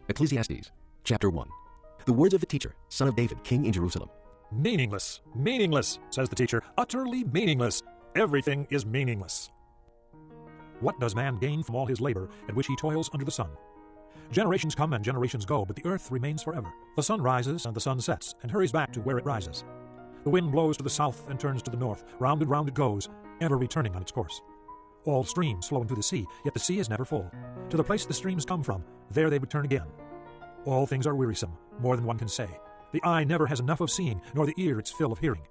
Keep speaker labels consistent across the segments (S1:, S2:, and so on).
S1: Ecclesiastes, chapter 1. The words of the teacher, son of David, king in Jerusalem.
S2: Meaningless, meaningless, says the teacher, utterly meaningless. Everything is meaningless. What does man gain from all his labor at which he toils under the sun? Generations come and generations go, but the earth remains forever. The sun rises and the sun sets, and hurries back to where it rises. The wind blows to the south and turns to the north. Round and round it goes, ever returning on its course. All streams flow into the sea, yet the sea is never full. To the place the streams come from, there they return again. All things are wearisome, more than one can say. The eye never has enough of seeing, nor the ear its fill of hearing.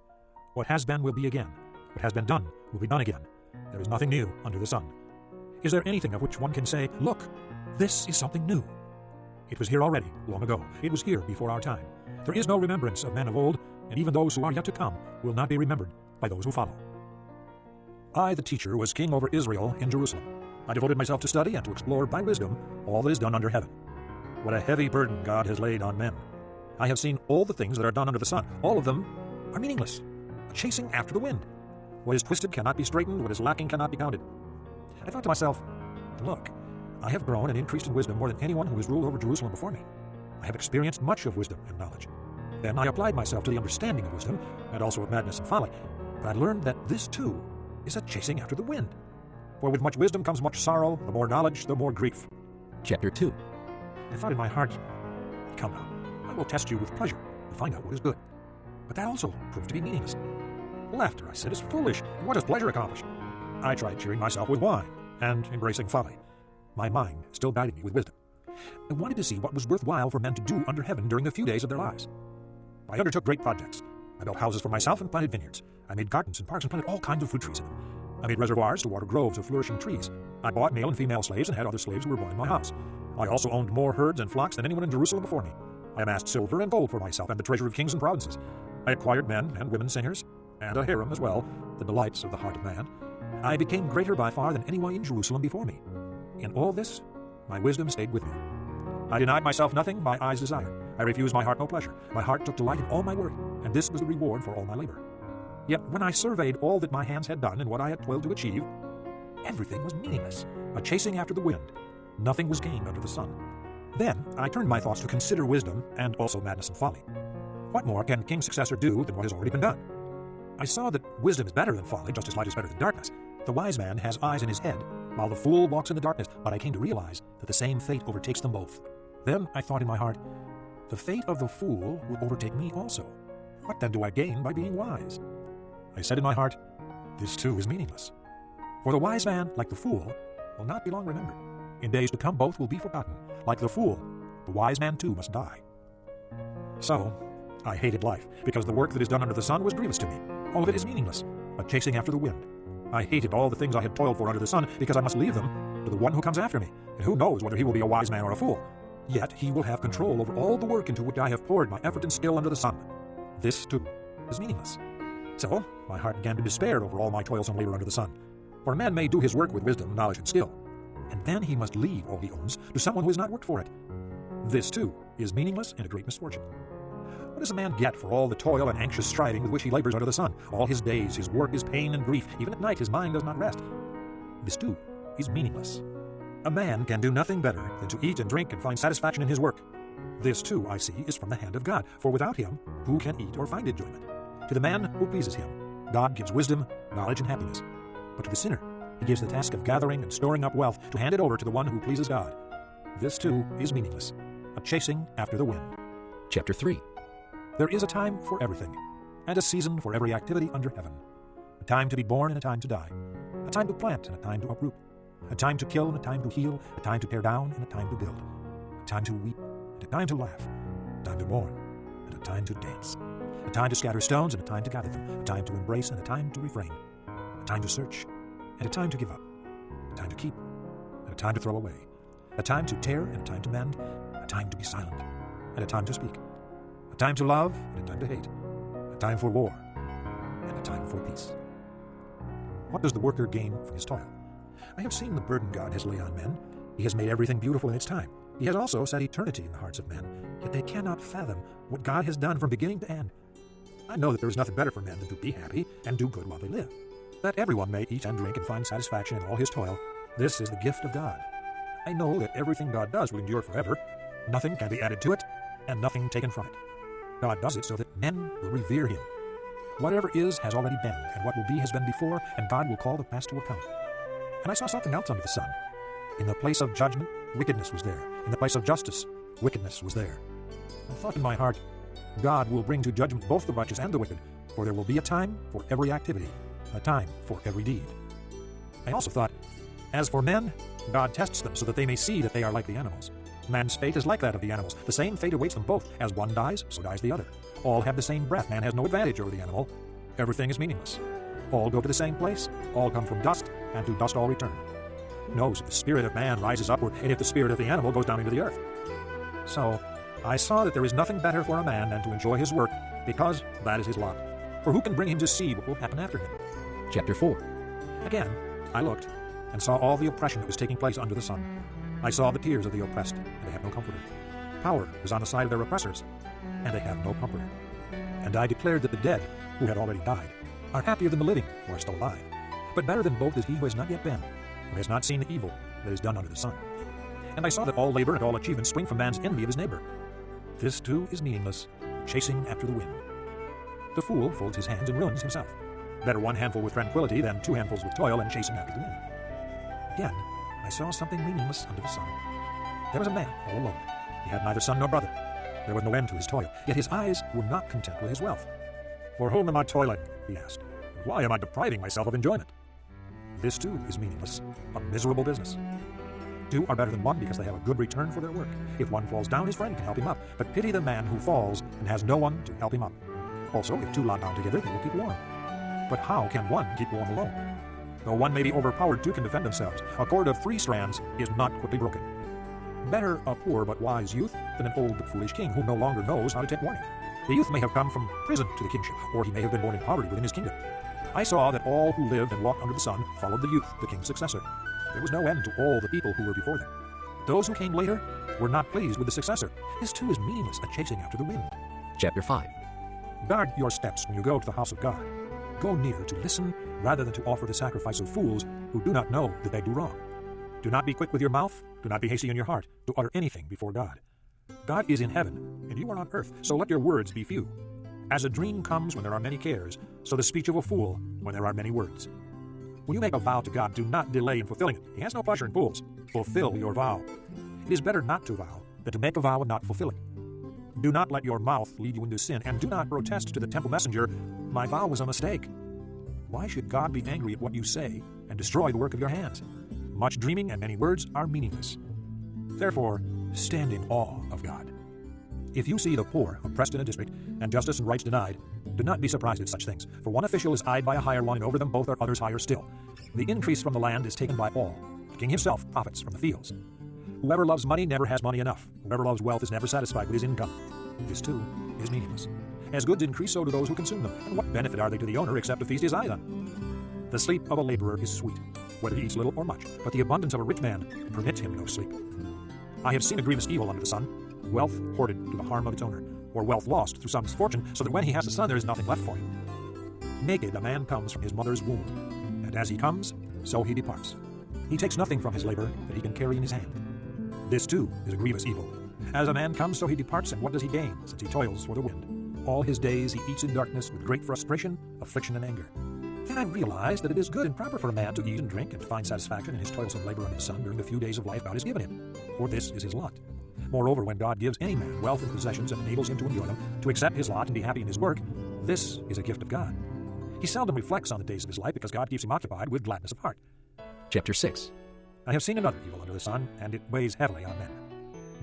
S2: What has been will be again. What has been done will be done again. There is nothing new under the sun. Is there anything of which one can say, "Look, this is something new"? It was here already, long ago. It was here before our time. There is no remembrance of men of old, and even those who are yet to come will not be remembered by those who follow. I, the teacher, was king over Israel in Jerusalem. I devoted myself to study and to explore by wisdom all that is done under heaven. What a heavy burden God has laid on men. I have seen all the things that are done under the sun. All of them are meaningless, a chasing after the wind. What is twisted cannot be straightened, what is lacking cannot be counted. I thought to myself, look, I have grown and increased in wisdom more than anyone who has ruled over Jerusalem before me. I have experienced much of wisdom and knowledge. Then I applied myself to the understanding of wisdom, and also of madness and folly. But I learned that this, too, is a chasing after the wind. For with much wisdom comes much sorrow, the more knowledge, the more grief.
S1: Chapter 2.
S2: I thought in my heart, come now, I will test you with pleasure to find out what is good. But that also proved to be meaningless. Laughter, I said, is foolish, and what does pleasure accomplish? I tried cheering myself with wine, and embracing folly. My mind still guided me with wisdom. I wanted to see what was worthwhile for men to do under heaven during the few days of their lives. I undertook great projects. I built houses for myself and planted vineyards. I made gardens and parks and planted all kinds of fruit trees in them. I made reservoirs to water groves of flourishing trees. I bought male and female slaves and had other slaves who were born in my house. I also owned more herds and flocks than anyone in Jerusalem before me. I amassed silver and gold for myself and the treasure of kings and provinces. I acquired men and women singers, and a harem as well, the delights of the heart of man. I became greater by far than anyone in Jerusalem before me. In all this, my wisdom stayed with me. I denied myself nothing my eyes desired. I refused my heart no pleasure. My heart took delight in all my work, and this was the reward for all my labor. Yet when I surveyed all that my hands had done and what I had toiled to achieve, everything was meaningless, a chasing after the wind. Nothing was gained under the sun. Then I turned my thoughts to consider wisdom and also madness and folly. What more can king's successor do than what has already been done? I saw that wisdom is better than folly, just as light is better than darkness. The wise man has eyes in his head, while the fool walks in the darkness, but I came to realize that the same fate overtakes them both. Then I thought in my heart, the fate of the fool will overtake me also. What then do I gain by being wise? I said in my heart, this too is meaningless. For the wise man, like the fool, will not be long remembered. In days to come both will be forgotten. Like the fool, the wise man too must die. So, I hated life, because the work that is done under the sun was grievous to me. All of it is meaningless, a chasing after the wind. I hated all the things I had toiled for under the sun, because I must leave them to the one who comes after me. And who knows whether he will be a wise man or a fool. Yet he will have control over all the work into which I have poured my effort and skill under the sun. This, too, is meaningless. So, my heart began to despair over all my toilsome labor under the sun. For a man may do his work with wisdom, knowledge, and skill, and then he must leave all he owns to someone who has not worked for it. This, too, is meaningless and a great misfortune. What does a man get for all the toil and anxious striving with which he labors under the sun? All his days, his work is pain and grief. Even at night, his mind does not rest. This, too, is meaningless. A man can do nothing better than to eat and drink and find satisfaction in his work. This, too, I see, is from the hand of God, for without him, who can eat or find enjoyment? To the man who pleases him, God gives wisdom, knowledge, and happiness. But to the sinner, he gives the task of gathering and storing up wealth to hand it over to the one who pleases God. This, too, is meaningless, a chasing after the wind.
S1: Chapter 3.
S2: There is a time for everything, and a season for every activity under heaven. A time to be born and a time to die. A time to plant and a time to uproot. A time to kill and a time to heal. A time to tear down and a time to build. A time to weep and a time to laugh. A time to mourn and a time to dance. A time to scatter stones and a time to gather them. A time to embrace and a time to refrain. A time to search and a time to give up. A time to keep and a time to throw away. A time to tear and a time to mend. A time to be silent and a time to speak. A time to love and a time to hate. A time for war and a time for peace. What does the worker gain from his toil? I have seen the burden God has laid on men. He has made everything beautiful in its time. He has also set eternity in the hearts of men, yet they cannot fathom what God has done from beginning to end. I know that there is nothing better for men than to be happy and do good while they live. That everyone may eat and drink and find satisfaction in all his toil, this is the gift of God. I know that everything God does will endure forever, Nothing can be added to it, and nothing taken from it. God does it so that men will revere him. Whatever is has already been, and what will be has been before, and God will call the past to account. And I saw something else under the sun. In the place of judgment, wickedness was there. In the place of justice, wickedness was there. I thought in my heart, God will bring to judgment both the righteous and the wicked, for there will be a time for every activity, a time for every deed. I also thought, as for men, God tests them so that they may see that they are like the animals. Man's fate is like that of the animals. The same fate awaits them both. As one dies, so dies the other. All have the same breath. Man has no advantage over the animal. Everything is meaningless. All go to the same place. All come from dust, and to dust all return. Who knows if the spirit of man rises upward, and if the spirit of the animal goes down into the earth? So, I saw that there is nothing better for a man than to enjoy his work, because that is his lot. For who can bring him to see what will happen after him?
S1: Chapter 4.
S2: Again, I looked, and saw all the oppression that was taking place under the sun. I saw the tears of the oppressed, and they have no comforter. Power is on the side of their oppressors, and they have no comforter. And I declared that the dead, who had already died, are happier than the living, who are still alive. But better than both is he who has not yet been, who has not seen the evil that is done under the sun. And I saw that all labor and all achievement spring from man's envy of his neighbor. This too is meaningless, chasing after the wind. The fool folds his hands and ruins himself. Better one handful with tranquility than two handfuls with toil and chasing after the wind. Again, I saw something meaningless under the sun. There was a man all alone. He had neither son nor brother. There was no end to his toil, yet his eyes were not content with his wealth. For whom am I toiling? He asked. Why am I depriving myself of enjoyment? This too is meaningless, a miserable business. Two are better than one because they have a good return for their work. If one falls down, his friend can help him up, but pity the man who falls and has no one to help him up. Also, if two lie down together, they will keep warm. But how can one keep warm alone? Though one may be overpowered, two can defend themselves. A cord of 3 strands is not quickly broken. Better a poor but wise youth than an old but foolish king who no longer knows how to take warning. The youth may have come from prison to the kingship, or he may have been born in poverty within his kingdom. I saw that all who lived and walked under the sun followed the youth, the king's successor. There was no end to all the people who were before them. Those who came later were not pleased with the successor. This too is meaningless, a chasing after the wind.
S1: Chapter 5.
S2: Guard your steps when you go to the house of God. Go near to listen rather than to offer the sacrifice of fools who do not know that they do wrong. Do not be quick with your mouth, do not be hasty in your heart to utter anything before God. God is in heaven, and you are on earth, so let your words be few. As a dream comes when there are many cares, so the speech of a fool when there are many words. When you make a vow to God, do not delay in fulfilling it. He has no pleasure in fools. Fulfill your vow. It is better not to vow than to make a vow and not fulfill it. Do not let your mouth lead you into sin, and do not protest to the temple messenger, my vow was a mistake. Why should God be angry at what you say and destroy the work of your hands? Much dreaming and many words are meaningless. Therefore, stand in awe of God. If you see the poor oppressed in a district and justice and rights denied, do not be surprised at such things, for one official is eyed by a higher one, and over them both are others higher still. The increase from the land is taken by all. The king himself profits from the fields. Whoever loves money never has money enough. Whoever loves wealth is never satisfied with his income. This too is meaningless. As goods increase, so do those who consume them. And what benefit are they to the owner except to feast his eyes on? The sleep of a laborer is sweet, whether he eats little or much, but the abundance of a rich man permits him no sleep. I have seen a grievous evil under the sun, wealth hoarded to the harm of its owner, or wealth lost through some misfortune, so that when he has a son there is nothing left for him. Naked a man comes from his mother's womb, and as he comes, so he departs. He takes nothing from his labor that he can carry in his hand. This too is a grievous evil. As a man comes, so he departs, and what does he gain, since he toils for the wind? All his days he eats in darkness with great frustration, affliction, and anger. Then I realized that it is good and proper for a man to eat and drink and to find satisfaction in his toilsome labor under the sun during the few days of life God has given him, for this is his lot. Moreover, when God gives any man wealth and possessions and enables him to enjoy them, to accept his lot and be happy in his work, this is a gift of God. He seldom reflects on the days of his life because God keeps him occupied with gladness of heart.
S1: Chapter 6.
S2: I have seen another evil under the sun, and it weighs heavily on men.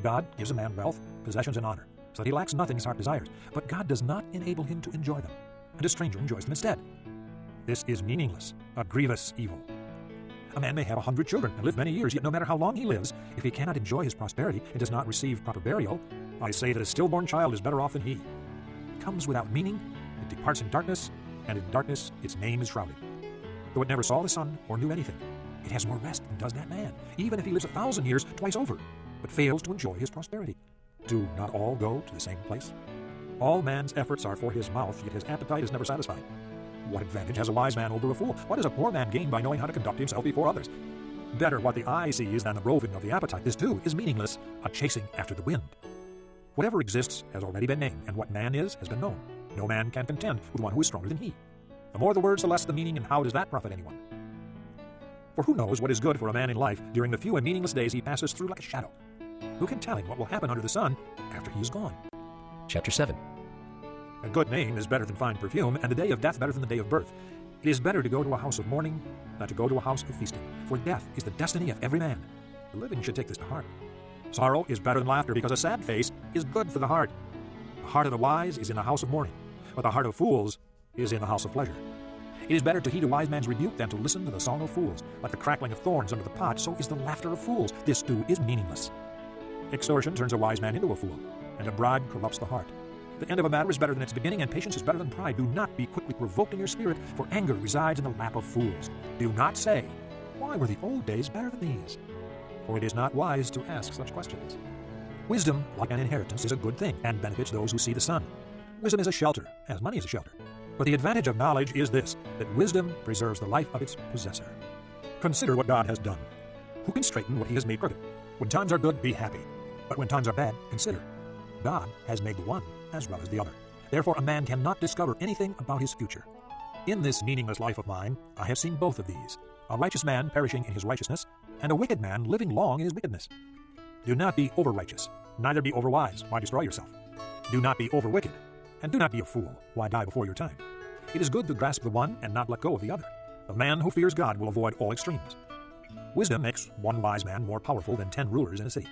S2: God gives a man wealth, possessions, and honor, so that he lacks nothing his heart desires, but God does not enable him to enjoy them, and a stranger enjoys them instead. This is meaningless, a grievous evil. A man may have 100 children and live many years, yet no matter how long he lives, if he cannot enjoy his prosperity and does not receive proper burial, I say that a stillborn child is better off than he. It comes without meaning, it departs in darkness, and in darkness its name is shrouded. Though it never saw the sun or knew anything, it has more rest than does that man, even if he lives 1,000 years twice over, but fails to enjoy his prosperity. Do not all go to the same place? All man's efforts are for his mouth, yet his appetite is never satisfied. What advantage has a wise man over a fool? What does a poor man gain by knowing how to conduct himself before others? Better what the eye sees than the roving of the appetite. This too is meaningless, a chasing after the wind. Whatever exists has already been named, and what man is has been known. No man can contend with one who is stronger than he. The more the words, the less the meaning, and how does that profit anyone? For who knows what is good for a man in life during the few and meaningless days he passes through like a shadow? Who can tell him what will happen under the sun after he is gone?
S1: Chapter 7.
S2: A good name is better than fine perfume, and the day of death better than the day of birth. It is better to go to a house of mourning than to go to a house of feasting, for death is the destiny of every man. The living should take this to heart. Sorrow is better than laughter, because a sad face is good for the heart. The heart of the wise is in the house of mourning, but the heart of fools is in the house of pleasure. It is better to heed a wise man's rebuke than to listen to the song of fools. Like the crackling of thorns under the pot, so is the laughter of fools. This too is meaningless. Extortion turns a wise man into a fool, and a bribe corrupts the heart. The end of a matter is better than its beginning, and patience is better than pride. Do not be quickly provoked in your spirit, for anger resides in the lap of fools. Do not say, "Why were the old days better than these?" For it is not wise to ask such questions. Wisdom, like an inheritance, is a good thing, and benefits those who see the sun. Wisdom is a shelter, as money is a shelter. But the advantage of knowledge is this, that wisdom preserves the life of its possessor. Consider what God has done. Who can straighten what he has made crooked? When times are good, be happy. But when times are bad, consider. God has made the one as well as the other. Therefore, a man cannot discover anything about his future. In this meaningless life of mine, I have seen both of these, a righteous man perishing in his righteousness, and a wicked man living long in his wickedness. Do not be over-righteous, neither be over-wise. Why destroy yourself? Do not be over-wicked, and do not be a fool. Why die before your time? It is good to grasp the one and not let go of the other. The man who fears God will avoid all extremes. Wisdom makes one wise man more powerful than 10 rulers in a city.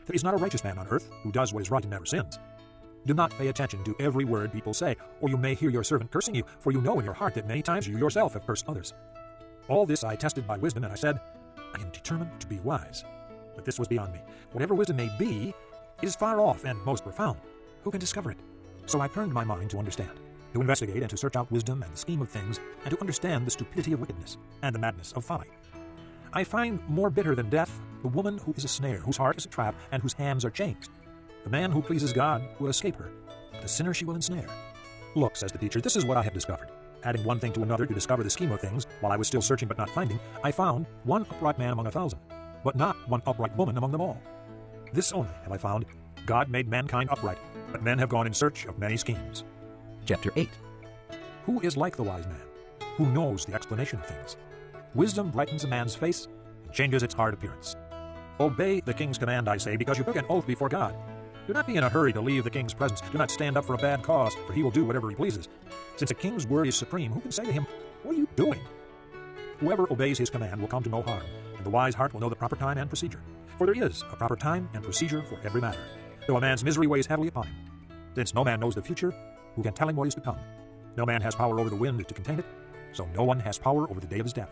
S2: There is not a righteous man on earth who does what is right and never sins. Do not pay attention to every word people say, or you may hear your servant cursing you, for you know in your heart that many times you yourself have cursed others. All this I tested by wisdom, and I said, I am determined to be wise. But this was beyond me. Whatever wisdom may be, it is far off and most profound. Who can discover it? So I turned my mind to understand, to investigate and to search out wisdom and the scheme of things, and to understand the stupidity of wickedness and the madness of folly. I find more bitter than death the woman who is a snare, whose heart is a trap, and whose hands are chains. The man who pleases God will escape her, but the sinner she will ensnare. Look, says the teacher, this is what I have discovered. Adding one thing to another to discover the scheme of things, while I was still searching but not finding, I found one upright man among 1,000, but not one upright woman among them all. This only have I found, God made mankind upright, but men have gone in search of many schemes.
S1: Chapter 8.
S2: Who is like the wise man, who knows the explanation of things? Wisdom brightens a man's face and changes its hard appearance. Obey the king's command, I say, because you took an oath before God. Do not be in a hurry to leave the king's presence. Do not stand up for a bad cause, for he will do whatever he pleases. Since the king's word is supreme, who can say to him, "What are you doing?" Whoever obeys his command will come to no harm, and the wise heart will know the proper time and procedure. For there is a proper time and procedure for every matter, though a man's misery weighs heavily upon him. Since no man knows the future, who can tell him what is to come? No man has power over the wind to contain it, so no one has power over the day of his death.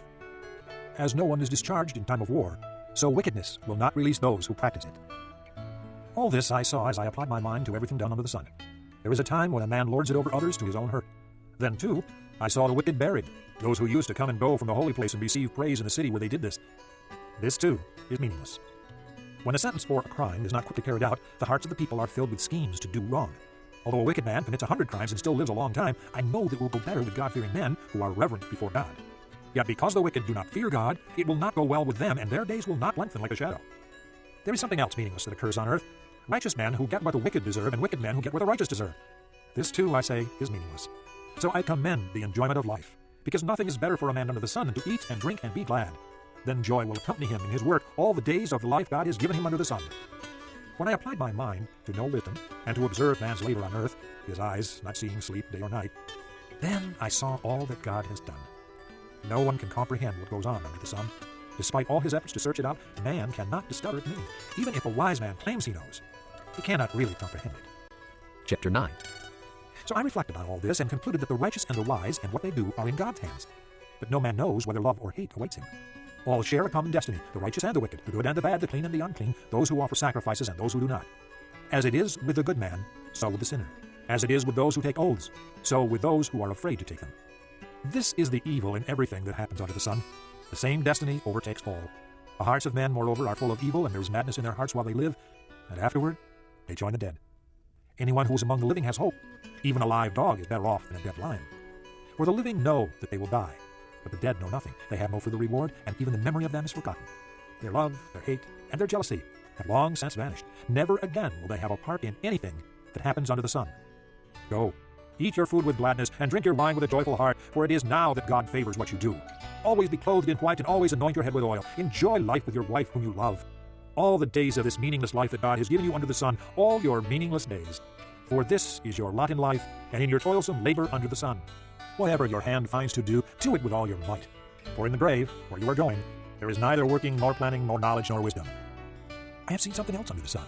S2: As no one is discharged in time of war, so wickedness will not release those who practice it. All this I saw as I applied my mind to everything done under the sun. There is a time when a man lords it over others to his own hurt. Then, too, I saw the wicked buried, those who used to come and go from the holy place and receive praise in the city where they did this. This, too, is meaningless. When a sentence for a crime is not quickly carried out, the hearts of the people are filled with schemes to do wrong. Although a wicked man commits 100 crimes and still lives a long time, I know that it will go better with God-fearing men who are reverent before God. Yet because the wicked do not fear God, it will not go well with them, and their days will not lengthen like a shadow. There is something else meaningless that occurs on earth. Righteous men who get what the wicked deserve, and wicked men who get what the righteous deserve. This, too, I say, is meaningless. So I commend the enjoyment of life, because nothing is better for a man under the sun than to eat and drink and be glad. Then joy will accompany him in his work all the days of the life God has given him under the sun. When I applied my mind to know wisdom, and to observe man's labor on earth, his eyes not seeing sleep day or night, then I saw all that God has done. No one can comprehend what goes on under the sun. Despite all his efforts to search it out, man cannot discover its meaning. Even if a wise man claims he knows, he cannot really comprehend it.
S1: Chapter 9.
S2: So I reflected on all this and concluded that the righteous and the wise and what they do are in God's hands. But no man knows whether love or hate awaits him. All share a common destiny, the righteous and the wicked, the good and the bad, the clean and the unclean, those who offer sacrifices and those who do not. As it is with the good man, so with the sinner. As it is with those who take oaths, so with those who are afraid to take them. This is the evil in everything that happens under the sun. The same destiny overtakes all. The hearts of men, moreover, are full of evil, and there is madness in their hearts while they live, and afterward they join the dead. Anyone who is among the living has hope. Even a live dog is better off than a dead lion. For the living know that they will die, But the dead know nothing. They have no further reward, and even the memory of them is forgotten. Their love, their hate, and their jealousy have long since vanished. Never again will they have a part in anything that happens under the sun. Go, eat your food with gladness, and drink your wine with a joyful heart, for it is now that God favors what you do. Always be clothed in white, and always anoint your head with oil. Enjoy life with your wife whom you love. All the days of this meaningless life that God has given you under the sun, all your meaningless days. For this is your lot in life, and in your toilsome labor under the sun. Whatever your hand finds to do, do it with all your might. For in the grave, where you are going, there is neither working, nor planning, nor knowledge, nor wisdom. I have seen something else under the sun.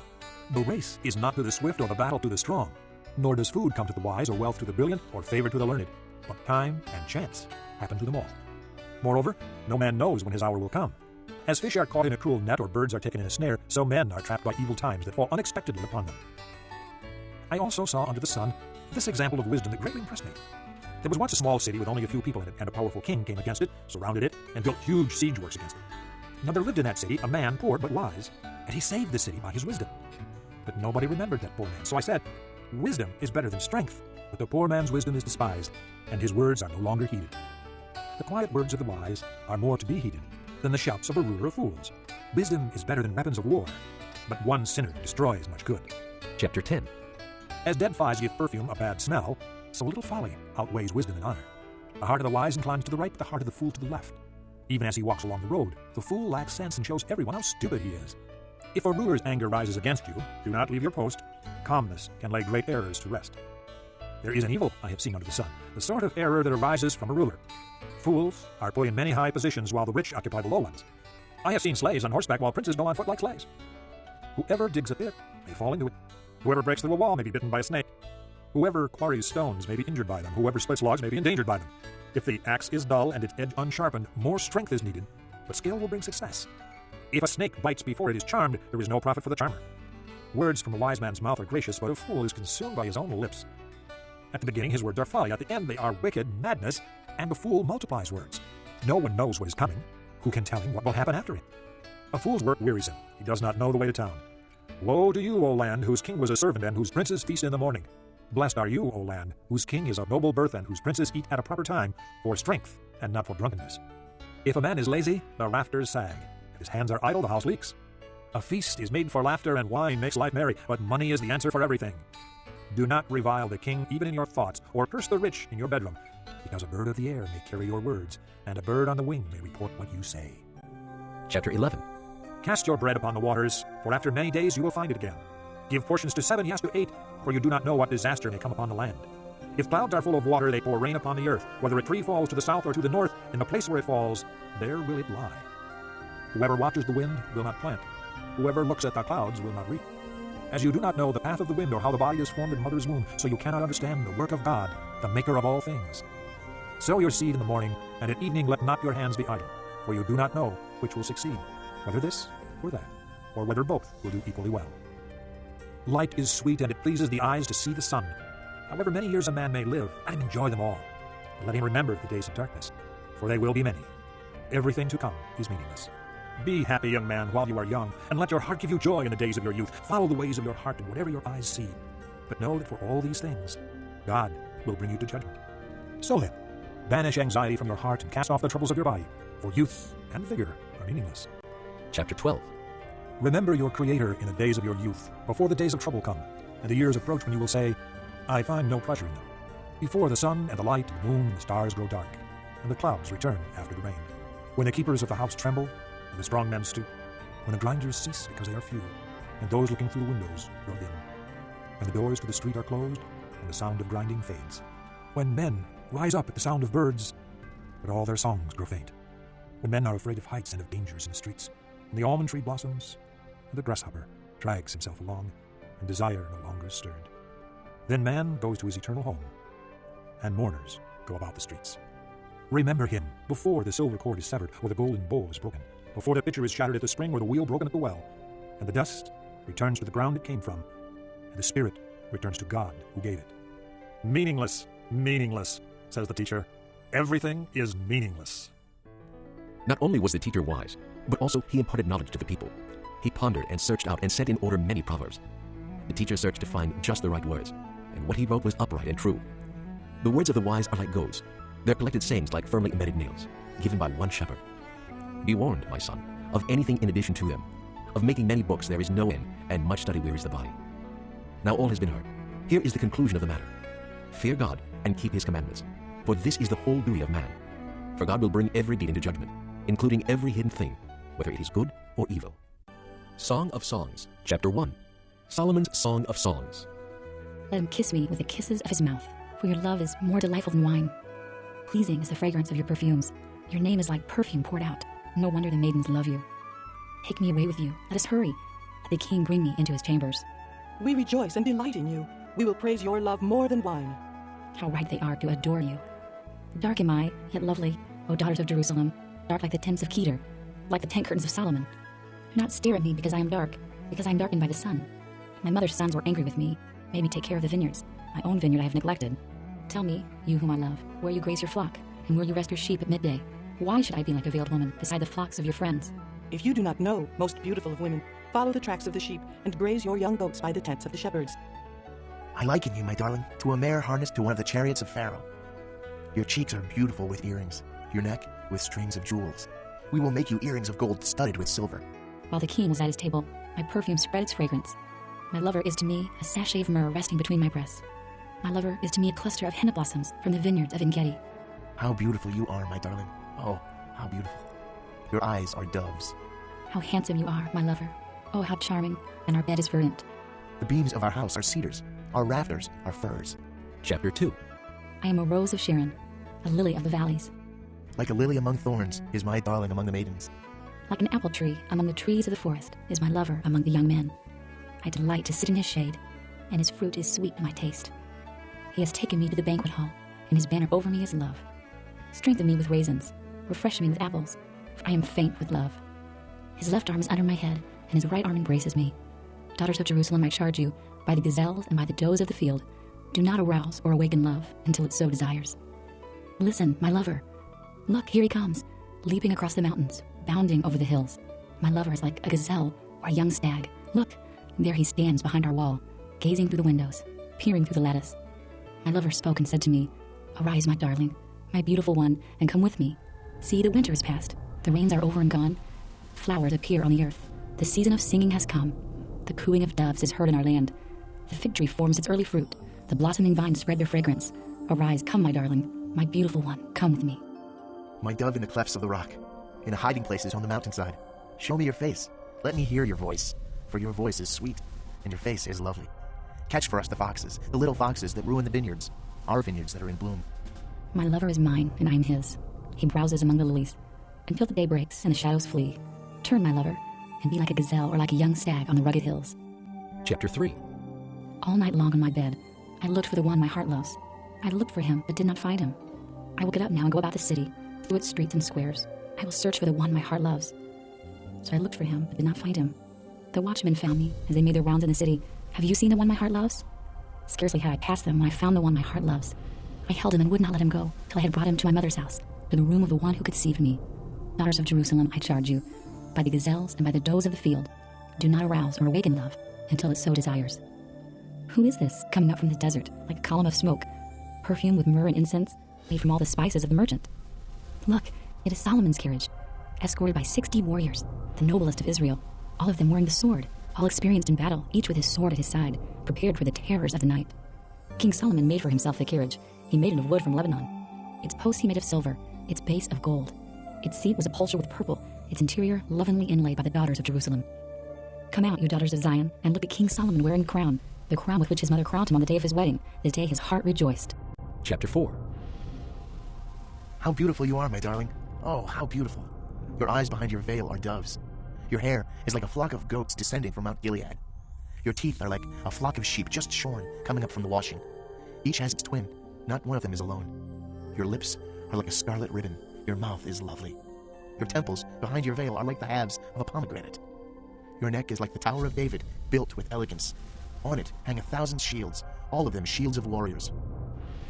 S2: The race is not to the swift, or the battle to the strong. Nor does food come to the wise, or wealth to the brilliant, or favor to the learned. But time and chance happen to them all. Moreover, no man knows when his hour will come. As fish are caught in a cruel net, or birds are taken in a snare, so men are trapped by evil times that fall unexpectedly upon them. I also saw under the sun this example of wisdom that greatly impressed me. There was once a small city with only a few people in it, and a powerful king came against it, surrounded it, and built huge siege works against it. Now there lived in that city a man poor but wise, and he saved the city by his wisdom. But nobody remembered that poor man, so I said, wisdom is better than strength, but the poor man's wisdom is despised, and his words are no longer heeded. The quiet words of the wise are more to be heeded than the shouts of a ruler of fools. Wisdom is better than weapons of war, but one sinner destroys much good.
S1: Chapter 10.
S2: As dead flies give perfume a bad smell, so little folly outweighs wisdom and honor. The heart of the wise inclines to the right, but the heart of the fool to the left. Even as he walks along the road, the fool lacks sense and shows everyone how stupid he is. If a ruler's anger rises against you, do not leave your post. Calmness can lay great errors to rest. There is an evil I have seen under the sun, the sort of error that arises from a ruler. Fools are put in many high positions while the rich occupy the low ones. I have seen slaves on horseback while princes go on foot like slaves. Whoever digs a pit may fall into it. Whoever breaks through a wall may be bitten by a snake. Whoever quarries stones may be injured by them. Whoever splits logs may be endangered by them. If the axe is dull and its edge unsharpened, more strength is needed, but skill will bring success. If a snake bites before it is charmed, there is no profit for the charmer. Words from a wise man's mouth are gracious, but a fool is consumed by his own lips. At the beginning his words are folly, at the end they are wicked madness, and the fool multiplies words. No one knows what is coming. Who can tell him what will happen after it? A fool's work wearies him. He does not know the way to town. Woe to you, O land, whose king was a servant and whose princes feast in the morning. Blessed are you, O land, whose king is of noble birth and whose princes eat at a proper time, for strength and not for drunkenness. If a man is lazy, the rafters sag. If his hands are idle, the house leaks. A feast is made for laughter, and wine makes life merry, but money is the answer for everything. Do not revile the king even in your thoughts, or curse the rich in your bedroom, because a bird of the air may carry your words, and a bird on the wing may report what you say.
S1: Chapter 11.
S2: Cast your bread upon the waters, for after many days you will find it again. Give portions to 7, yes, to 8, for you do not know what disaster may come upon the land. If clouds are full of water, they pour rain upon the earth. Whether a tree falls to the south or to the north, in the place where it falls, there will it lie. Whoever watches the wind will not plant. Whoever looks at the clouds will not reap. As you do not know the path of the wind or how the body is formed in mother's womb, so you cannot understand the work of God, the maker of all things. Sow your seed in the morning, and at evening let not your hands be idle, for you do not know which will succeed, whether this or that, or whether both will do equally well. Light is sweet, and it pleases the eyes to see the sun. However many years a man may live, let him enjoy them all. But let him remember the days of darkness, for they will be many. Everything to come is meaningless. Be happy, young man, while you are young, and let your heart give you joy in the days of your youth. Follow the ways of your heart and whatever your eyes see. But know that for all these things, God will bring you to judgment. So then, banish anxiety from your heart and cast off the troubles of your body, for youth and vigor are meaningless.
S1: Chapter 12.
S2: Remember your Creator in the days of your youth, before the days of trouble come, and the years approach when you will say, I find no pleasure in them. Before the sun and the light, the moon and the stars grow dark, and the clouds return after the rain. When the keepers of the house tremble, and the strong men stoop, when the grinders cease because they are few, and those looking through the windows grow dim, when the doors to the street are closed, and the sound of grinding fades, when men rise up at the sound of birds, but all their songs grow faint, when men are afraid of heights and of dangers in the streets, and the almond tree blossoms, and the grasshopper drags himself along, and desire no longer is stirred. Then man goes to his eternal home, and mourners go about the streets. Remember him before the silver cord is severed, or the golden bowl is broken, before the pitcher is shattered at the spring, or the wheel broken at the well, and the dust returns to the ground it came from, and the spirit returns to God who gave it. Meaningless, meaningless, says the teacher. Everything is meaningless.
S1: Not only was the teacher wise, but also he imparted knowledge to the people. He pondered and searched out and set in order many proverbs. The teacher searched to find just the right words, and what he wrote was upright and true. The words of the wise are like goads, their collected sayings like firmly embedded nails. given by one shepherd. Be warned, my son, of anything in addition to them. Of making many books there is no end, and much study wearies the body. Now all has been heard. Here is the conclusion of the matter. Fear God and keep his commandments, for this is the whole duty of man. For God will bring every deed into judgment, including every hidden thing, whether it is good or evil. Song of Songs, Chapter 1. Solomon's Song of Songs.
S3: Let him kiss me with the kisses of his mouth, for your love is more delightful than wine. Pleasing is the fragrance of your perfumes. Your name is like perfume poured out. No wonder the maidens love you. Take me away with you. Let us hurry. Let the king bring me into his chambers.
S4: We rejoice and delight in you. We will praise your love more than wine.
S3: How right they are to adore you. Dark am I, yet lovely, O daughters of Jerusalem, dark like the tents of Kedar, like the tent curtains of Solomon. Do not stare at me because I am dark, because I am darkened by the sun. My mother's sons were angry with me, made me take care of the vineyards. My own vineyard I have neglected. Tell me, you whom I love, where you graze your flock, and where you rest your sheep at midday. Why should I be like a veiled woman beside the flocks of your friends?
S4: If you do not know, most beautiful of women, follow the tracks of the sheep and graze your young goats by the tents of the shepherds.
S5: I liken you, my darling, to a mare harnessed to one of the chariots of Pharaoh. Your cheeks are beautiful with earrings, your neck with strings of jewels. We will make you earrings of gold studded with silver.
S3: While the king was at his table, my perfume spread its fragrance. My lover is to me a sachet of myrrh resting between my breasts. My lover is to me a cluster of henna blossoms from the vineyards of Encl.
S5: How beautiful you are, my darling. Oh, how beautiful. Your eyes are doves.
S3: How handsome you are, my lover. Oh, how charming, and our bed is verdant.
S5: The beams of our house are cedars. Our rafters are firs.
S1: Chapter 2.
S3: I am a rose of Sharon, a lily of the valleys.
S5: Like a lily among thorns is my darling among the maidens.
S3: Like an apple tree among the trees of the forest is my lover among the young men. I delight to sit in his shade, and his fruit is sweet to my taste. He has taken me to the banquet hall, and his banner over me is love. Strengthen me with raisins, refresh me with apples, for I am faint with love. His left arm is under my head, and his right arm embraces me. Daughters of Jerusalem, I charge you, by the gazelles and by the does of the field, do not arouse or awaken love until it so desires. Listen, my lover. Look, here he comes, leaping across the mountains, bounding over the hills. My lover is like a gazelle or a young stag. Look, there he stands behind our wall, gazing through the windows, peering through the lattice. My lover spoke and said to me, Arise, my darling, my beautiful one, and come with me. See, the winter is past. The rains are over and gone. Flowers appear on the earth. The season of singing has come. The cooing of doves is heard in our land. The fig tree forms its early fruit. The blossoming vines spread their fragrance. Arise, come, my darling, my beautiful one, come with me.
S5: My dove in the clefts of the rock, in the hiding places on the mountainside. Show me your face. Let me hear your voice, for your voice is sweet, and your face is lovely. Catch for us the foxes, the little foxes that ruin the vineyards, our vineyards that are in bloom.
S3: My lover is mine, and I am his. He browses among the lilies, until the day breaks and the shadows flee. Turn, my lover, and be like a gazelle or like a young stag on the rugged hills.
S1: Chapter 3.
S3: All night long on my bed, I looked for the one my heart loves. I looked for him, but did not find him. I will get up now and go about the city, through its streets and squares. I will search for the one my heart loves. So I looked for him, but did not find him. The watchmen found me as they made their rounds in the city. Have you seen the one my heart loves? Scarcely had I passed them when I found the one my heart loves. I held him and would not let him go, till I had brought him to my mother's house, to the room of the one who could deceive me. Daughters of Jerusalem, I charge you, by the gazelles and by the does of the field, do not arouse or awaken love until it so desires. Who is this coming up from the desert, like a column of smoke, perfume with myrrh and incense, made from all the spices of the merchant? Look, it is Solomon's carriage, escorted by 60 warriors, the noblest of Israel, all of them wearing the sword, all experienced in battle, each with his sword at his side, prepared for the terrors of the night. King Solomon made for himself the carriage. He made it of wood from Lebanon. Its posts he made of silver, its base of gold. Its seat was upholstered with purple, its interior lovingly inlaid by the daughters of Jerusalem. Come out, you daughters of Zion, and look at King Solomon wearing the crown with which his mother crowned him on the day of his wedding, the day his heart rejoiced.
S1: Chapter 4.
S5: How beautiful you are, my darling. Oh, how beautiful. Your eyes behind your veil are doves. Your hair is like a flock of goats descending from Mount Gilead. Your teeth are like a flock of sheep just shorn, coming up from the washing. Each has its twin. Not one of them is alone. Your lips are like a scarlet ribbon. Your mouth is lovely. Your temples behind your veil are like the halves of a pomegranate. Your neck is like the Tower of David, built with elegance. On it hang 1,000 shields, all of them shields of warriors.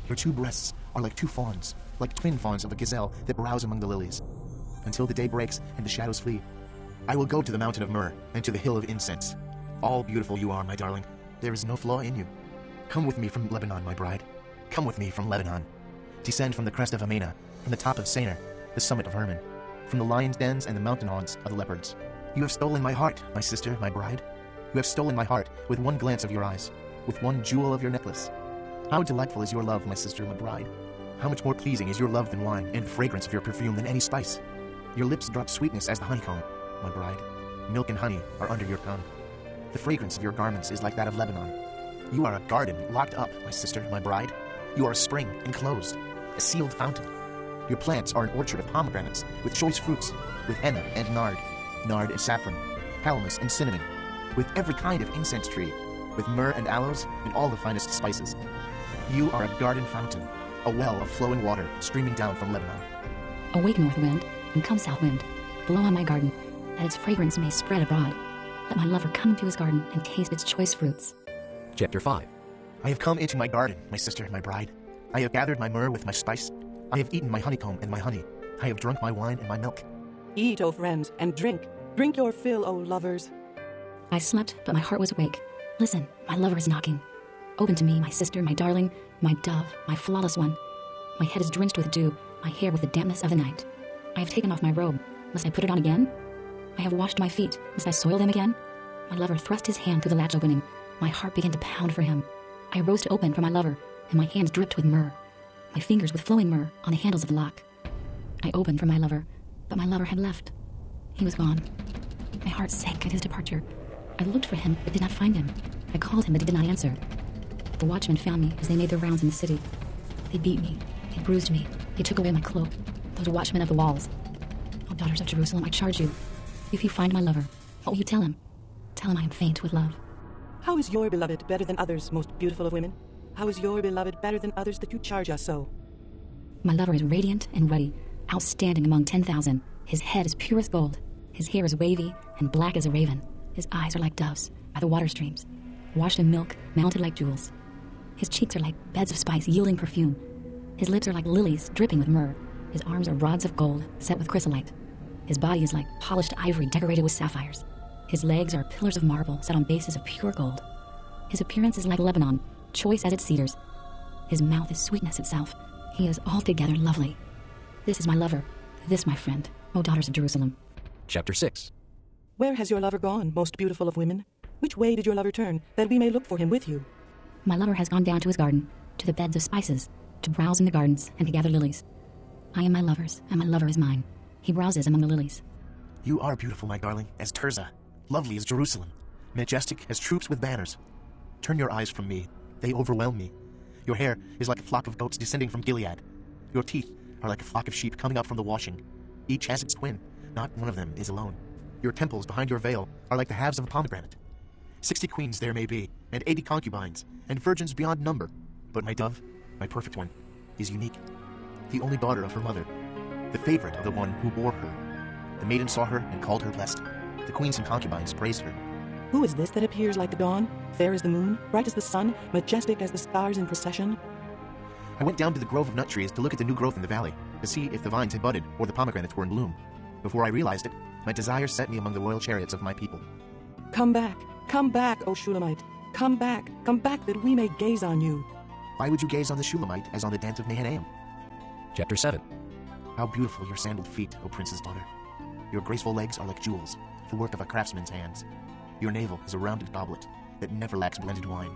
S5: Your 2 breasts are like 2 fawns, like twin fawns of a gazelle that browse among the lilies. Until the day breaks and the shadows flee, I will go to the mountain of myrrh and to the hill of incense. All beautiful you are, my darling. There is no flaw in you. Come with me from Lebanon, my bride. Come with me from Lebanon. Descend from the crest of Amana, from the top of Senir, the summit of Hermon, from the lion's dens and the mountain haunts of the leopards. You have stolen my heart, my sister, my bride. You have stolen my heart with one glance of your eyes, with one jewel of your necklace. How delightful is your love, my sister, my bride. How much more pleasing is your love than wine, and the fragrance of your perfume than any spice. Your lips drop sweetness as the honeycomb, my bride. Milk and honey are under your tongue. The fragrance of your garments is like that of Lebanon. You are a garden locked up, my sister, my bride. You are a spring enclosed, a sealed fountain. Your plants are an orchard of pomegranates, with choice fruits, with henna and nard and saffron, calamus and cinnamon, with every kind of incense tree, with myrrh and aloes and all the finest spices. You are a garden fountain, a well of flowing water streaming down from Lebanon.
S3: Awake, north wind, and come, south wind. Blow on my garden, that its fragrance may spread abroad. Let my lover come into his garden and taste its choice fruits.
S1: Chapter 5.
S5: I have come into my garden, my sister, my bride. I have gathered my myrrh with my spice. I have eaten my honeycomb and my honey. I have drunk my wine and my milk.
S4: Eat, O friends, and drink. Drink your fill, O lovers.
S3: I slept, but my heart was awake. Listen, my lover is knocking. Open to me, my sister, my darling, my dove, my flawless one. My head is drenched with dew, my hair with the dampness of the night. I have taken off my robe. Must I put it on again? I have washed my feet. Must I soil them again? My lover thrust his hand through the latch opening. My heart began to pound for him. I rose to open for my lover, and my hands dripped with myrrh. My fingers with flowing myrrh on the handles of the lock. I opened for my lover, but my lover had left. He was gone. My heart sank at his departure. I looked for him, but did not find him. I called him, but he did not answer. The watchmen found me as they made their rounds in the city. They beat me. They bruised me. They took away my cloak. Those watchmen of the walls. O daughters of Jerusalem, I charge you. If you find my lover, what will you tell him? Tell him I am faint with love.
S4: How is your beloved better than others, most beautiful of women? How is your beloved better than others that you charge us so?
S3: My lover is radiant and ruddy, outstanding among 10,000. His head is pure as gold. His hair is wavy and black as a raven. His eyes are like doves by the water streams, washed in milk, mounted like jewels. His cheeks are like beds of spice yielding perfume. His lips are like lilies dripping with myrrh. His arms are rods of gold set with chrysolite. His body is like polished ivory decorated with sapphires. His legs are pillars of marble set on bases of pure gold. His appearance is like Lebanon, choice as its cedars. His mouth is sweetness itself. He is altogether lovely. This is my lover, this my friend, O daughters of Jerusalem.
S1: Chapter 6.
S4: Where has your lover gone, most beautiful of women? Which way did your lover turn, that we may look for him with you?
S3: My lover has gone down to his garden, to the beds of spices, to browse in the gardens and to gather lilies. I am my lover's, and my lover is mine. He browses among the lilies.
S5: You are beautiful, my darling, as Tirzah, lovely as Jerusalem, majestic as troops with banners. Turn your eyes from me. They overwhelm me. Your hair is like a flock of goats descending from Gilead. Your teeth are like a flock of sheep coming up from the washing. Each has its twin. Not one of them is alone. Your temples behind your veil are like the halves of a pomegranate. 60 queens there may be, and 80 concubines, and virgins beyond number. But my dove, my perfect one, is unique. The only daughter of her mother, the favorite of the one who bore her. The maiden saw her and called her blessed. The queens and concubines praised her.
S4: Who is this that appears like the dawn, fair as the moon, bright as the sun, majestic as the stars in procession?
S5: I went down to the grove of nut trees to look at the new growth in the valley, to see if the vines had budded or the pomegranates were in bloom. Before I realized it, my desire sent me among the royal chariots of my people.
S4: Come back, O Shulamite. Come back that we may gaze on you.
S5: Why would you gaze on the Shulamite as on the dent of Mahanaim?
S1: Chapter 7.
S5: How beautiful your sandaled feet, O prince's daughter. Your graceful legs are like jewels, the work of a craftsman's hands. Your navel is a rounded goblet that never lacks blended wine.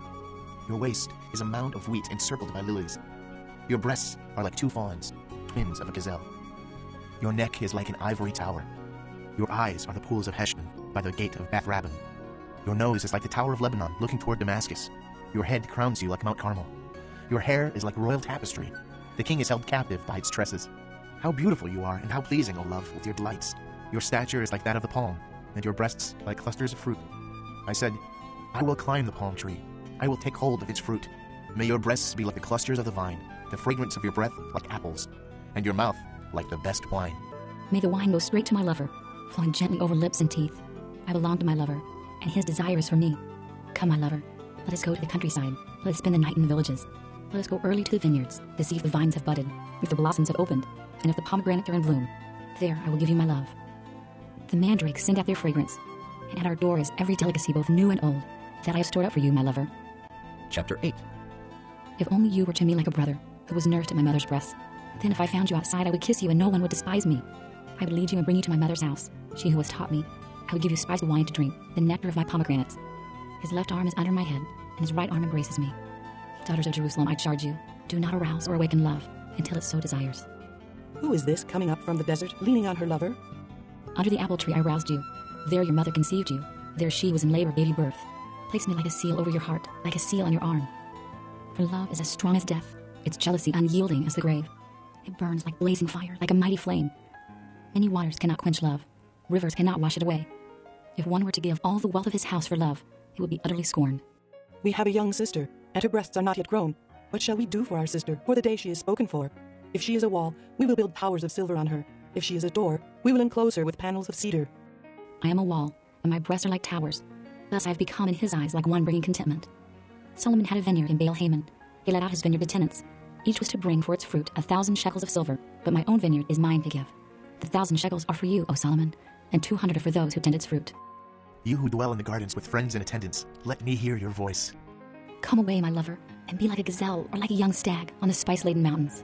S5: Your waist is a mound of wheat encircled by lilies. Your breasts are like two fawns, twins of a gazelle. Your neck is like an ivory tower. Your eyes are the pools of Heshbon by the gate of Bath Rabbim. Your nose is like the tower of Lebanon looking toward Damascus. Your head crowns you like Mount Carmel. Your hair is like royal tapestry. The king is held captive by its tresses. How beautiful you are, and how pleasing, O love, with your delights. Your stature is like that of the palm, and your breasts like clusters of fruit. I said, I will climb the palm tree. I will take hold of its fruit. May your breasts be like the clusters of the vine, the fragrance of your breath like apples, and your mouth like the best wine.
S3: May the wine go straight to my lover, flowing gently over lips and teeth. I belong to my lover, and his desire is for me. Come, my lover, let us go to the countryside. Let us spend the night in the villages. Let us go early to the vineyards to see if the vines have budded, if the blossoms have opened, and if the pomegranates are in bloom. There I will give you my love. The mandrakes send out their fragrance, and at our door is every delicacy both new and old, that I have stored up for you, my lover.
S1: Chapter 8.
S3: If only you were to me like a brother, who was nursed at my mother's breast. Then if I found you outside, I would kiss you and no one would despise me. I would lead you and bring you to my mother's house, she who has taught me. I would give you spiced wine to drink, the nectar of my pomegranates. His left arm is under my head, and his right arm embraces me. Daughters of Jerusalem, I charge you, do not arouse or awaken love until it so desires.
S4: Who is this coming up from the desert, leaning on her lover?
S3: Under the apple tree I roused you. There your mother conceived you. There she was in labor, gave you birth. Place me like a seal over your heart, like a seal on your arm. For love is as strong as death, its jealousy unyielding as the grave. It burns like blazing fire, like a mighty flame. Many waters cannot quench love. Rivers cannot wash it away. If one were to give all the wealth of his house for love, he would be utterly scorned.
S4: We have a young sister, and her breasts are not yet grown. What shall we do for our sister, for the day she is spoken for? If she is a wall, we will build towers of silver on her. If she is a door, we will enclose her with panels of cedar.
S3: I am a wall, and my breasts are like towers. Thus I have become in his eyes like one bringing contentment. Solomon had a vineyard in Baal-Haman. He let out his vineyard to tenants. Each was to bring for its fruit 1,000 shekels of silver, but my own vineyard is mine to give. The 1,000 shekels are for you, O Solomon, and 200 are for those who tend its fruit.
S5: You who dwell in the gardens with friends in attendance, let me hear your voice.
S3: Come away, my lover, and be like a gazelle or like a young stag on the spice-laden mountains.